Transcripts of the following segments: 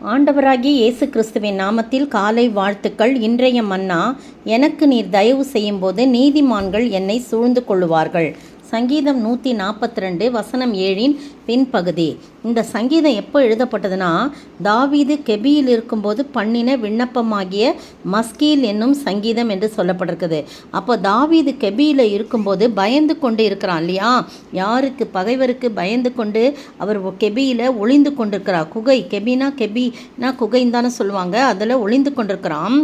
ஆண்டவராகிய இயேசு கிறிஸ்துவின் நாமத்தில் காலை வாழ்த்துக்கள். இன்றைய மன்னா, எனக்கு நீர் தயவு செய்யும்போது நீதிமான்கள் என்னை சூழ்ந்து கொள்ளுவார்கள். சங்கீதம் 142 வசனம் 7 பின்பகுதி. இந்த சங்கீதம் எப்போ எழுதப்பட்டதுன்னா, தாவீது கெபியில் இருக்கும்போது பண்ணின விண்ணப்பமாகிய மஸ்கீல் என்னும் சங்கீதம் என்று சொல்லப்பட்டிருக்குது. அப்போ தாவீது கெபியில் இருக்கும்போது பயந்து கொண்டு இருக்கிறான் இல்லையா? யாருக்கு? பகைவருக்கு பயந்து கொண்டு அவர் கெபியில் ஒளிந்து கொண்டிருக்கிறார். குகை, கெபினா குகைன்னு தானே சொல்லுவாங்க, அதில் ஒளிந்து கொண்டிருக்கிறான்.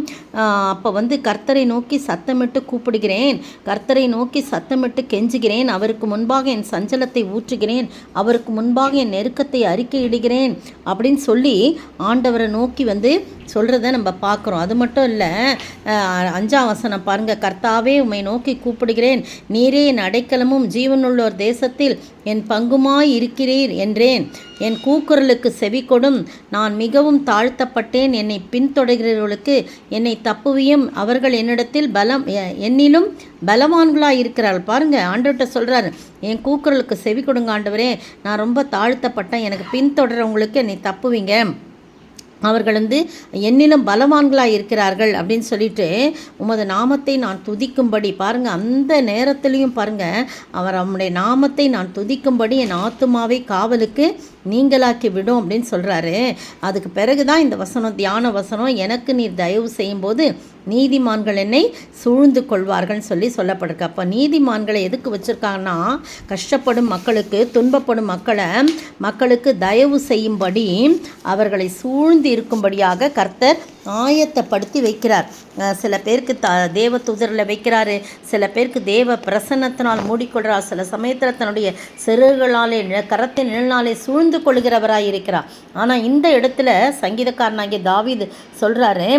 அப்போ கர்த்தரை நோக்கி சத்தமிட்டு கூப்பிடுகிறேன், கர்த்தரை நோக்கி சத்தமிட்டு கெஞ்சுகிறேன், அவருக்கு முன்பாக என் சஞ்சலத்தை ஊற்றுகிறேன், அவருக்கு முன்பாக என் நெருக்கத்தை அறிக்கையிடுகிறேன் அப்படின்னு சொல்லி ஆண்டவரை நோக்கி சொல்கிறத நம்ம பார்க்குறோம். அது மட்டும் இல்லை, 5ஆம் வசனம் பாருங்கள். கர்த்தாவே, உம்மை நோக்கி கூப்பிடுகிறேன், நீரே என் அடைக்கலமும் ஜீவனுள்ளோர் தேசத்தில் என் பங்குமாய் இருக்கிறீர் என்றேன். என் கூக்குரலுக்கு செவி கொடும், நான் மிகவும் தாழ்த்தப்பட்டேன், என்னை பின்தொடர்கிறவர்களுக்கு என்னை தப்புவியும், அவர்கள் என்னிலும் பலவான்களாக இருக்கிறார்கள். பாருங்கள், ஆண்டவர்கிட்ட சொல்கிறார், என் கூக்குரலுக்கு செவி கொடுங்க ஆண்டவரே, நான் ரொம்ப தாழ்த்தப்பட்டேன், எனக்கு பின்தொடர்றவங்களுக்கு என்னை தப்புவிங்க, அவர்கள் என்னிலும் பலவான்களாக இருக்கிறார்கள் அப்படின்னு சொல்லிட்டு உமது நாமத்தை நான் துதிக்கும்படி. பாருங்கள், அந்த நேரத்துலையும் பாருங்கள், அவருடைய நாமத்தை நான் துதிக்கும்படி என் ஆத்துமாவை காவலுக்கு நீங்களாக்கி விடும் அப்படின்னு சொல்கிறாரு. அதுக்கு பிறகு தான் இந்த வசனம், தியான வசனம், எனக்கு நீர் தயவு செய்யும்போது நீதிமான்கள் என்னை சூழ்ந்து கொள்வார்கள்னு சொல்லப்பட்டிருக்கு. அப்போ நீதிமான்களை எதுக்கு வச்சுருக்காங்கன்னா, கஷ்டப்படும் மக்களுக்கு, துன்பப்படும் மக்களுக்கு தயவு செய்யும்படி, அவர்களை சூழ்ந்து இருக்கும்படியாக கர்த்தர் ஆயத்தப்படுத்தி வைக்கிறார். சில பேருக்கு தேவ தூதரில் வைக்கிறாரு, சில பேருக்கு தேவ பிரசன்னத்தினால் மூடிக்கொள்கிறார், சில சமயத்தில் தன்னுடைய சிறுகளாலே கரத்தின் நிழலினாலே சூழ்ந்து கொள்கிறவராக இருக்கிறார். ஆனால் இந்த இடத்துல சங்கீதக்காரனாகிய தாவீது சொல்கிறாரு,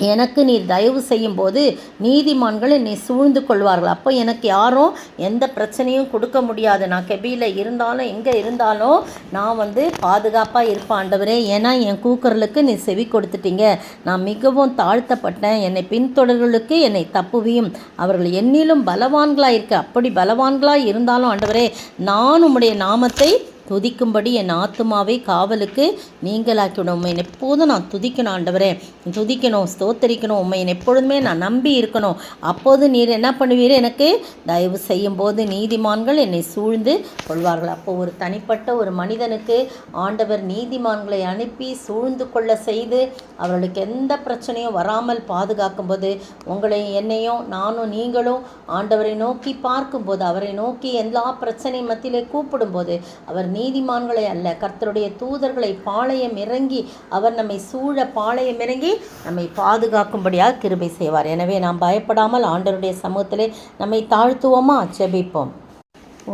எனக்கு நீர் தயவு செய்யும்போது நீதிமான்கள் என்னை சூழ்ந்து கொள்வார்கள். அப்போ எனக்கு யாரும் எந்த பிரச்சனையும் கொடுக்க முடியாது. நான் கெபியில் இருந்தாலும் எங்கே இருந்தாலும் நான் பாதுகாப்பாக இருப்பேன் ஆண்டவரே. ஏன்னா என் கூக்குரலுக்கு நீ செவி கொடுத்துட்டீங்க, நான் மிகவும் தாழ்த்தப்பட்டேன், என்னை பின்தொடர்களுக்கு என்னை தப்புவியும், அவர்கள் என்னிலும் பலவான்களாக இருக்க. அப்படி பலவான்களாக இருந்தாலும் ஆண்டவரே, நான் உம்முடைய நாமத்தை துதிக்கும்படி என் ஆத்துமாவை காவலுக்கு நீங்களாக்கிவிடும். உண்மை எப்போதும் நான் துதிக்கணும் ஆண்டவரே, துதிக்கணும், ஸ்தோத்தரிக்கணும், உண்மை எப்பொழுதுமே நான் நம்பி இருக்கணும். அப்போது நீர் என்ன பண்ணுவீர்? எனக்கு தயவு செய்யும் போது நீதிமான்கள் என்னை சூழ்ந்து கொள்வார்கள். அப்போது ஒரு தனிப்பட்ட ஒரு மனிதனுக்கு ஆண்டவர் நீதிமான்களை அனுப்பி சூழ்ந்து கொள்ள செய்து அவர்களுக்கு எந்த பிரச்சனையும் வராமல் பாதுகாக்கும்போது, உங்களை என்னையும் நானும் நீங்களும் ஆண்டவரை நோக்கி பார்க்கும்போது, அவரை நோக்கி எல்லா பிரச்சனை மத்தியிலே கூப்பிடும்போது, அவர் நீதிமான்களை அல்ல, கர்த்தருடைய தூதர்களை பாளையம் இறங்கி, அவர் நம்மை சூழ பாளையம் இறங்கி நம்மை பாதுகாக்கும்படியாக கிருபை செய்வார். எனவே நாம் பயப்படாமல் ஆண்டவருடைய சமூகத்திலே நம்மை தாழ்த்துவோமா? ஜெபிப்போம்.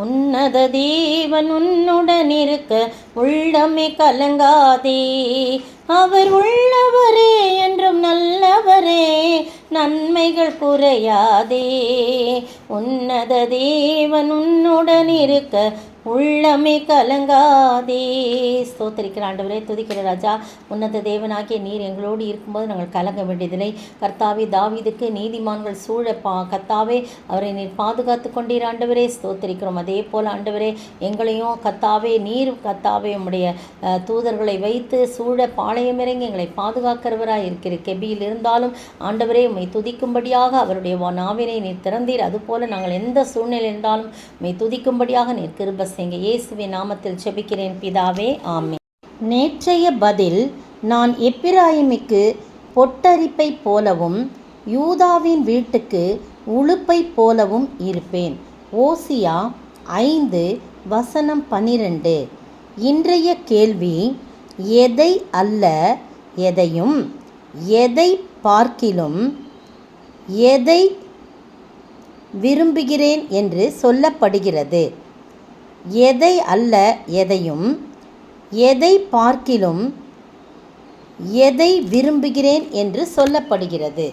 உன்னத தேவன் உன்னுடன் இருக்க உள்ளமே கலங்காதே, அவர் உள்ளவரே என்றும் நல்லவரே, நன்மைகள் குறையாதே. உன்னத தேவன் உன்னுடன் இருக்க உள்ளமே கலங்காதே. ஸ்தோத்திரிக்கிற ஆண்டவரே, துதிக்கிற ராஜா, உன்னத தேவனாகிய நீர் எங்களோடு இருக்கும்போது நாங்கள் கலங்க வேண்டியதில்லை. கர்த்தாவே, தாவீதுக்கு நீதிமான்கள் சூழ கர்த்தாவே அவரை நீர் பாதுகாத்து கொண்டீர் ஆண்டவரே, ஸ்தோத்திரிக்கிறோம். அதே போல் ஆண்டவரே, எங்களையும் கர்த்தாவே நீர் கர்த்தாவே உம்முடைய தூதர்களை வைத்து சூழ பாளையமிறங்கி எங்களை பாதுகாக்கிறவராக இருக்கிற. கெபியில் இருந்தாலும் ஆண்டவரே, உம்மை துதிக்கும்படியாக அவருடைய நாவினை நீர் திறந்தீர். அதுபோல் நாங்கள் எந்த சூழ்நிலை இருந்தாலும் உம்மை துதிக்கும்படியாக நீர் கிருபை செய்யுங்க. இயேசுவின் நாமத்தில் ஜெபிக்கிறேன் பிதாவே, ஆமென். நேற்றைய பதில், நான் எப்பிராயிமுக்கு பொட்டரிப்பை போலவும் யூதாவின் வீட்டுக்கு உளுப்பை போலவும் இருப்பேன். ஓசியா 5 வசனம் 12. இன்றைய கேள்வி, எதை அல்ல எதையும், எதை பார்க்கிலும் எதை விரும்புகிறேன் என்று சொல்லப்படுகிறது? எதை அல்ல எதையும், எதை பார்க்கிலும் எதை விரும்புகிறேன் என்று சொல்லப்படுகிறது?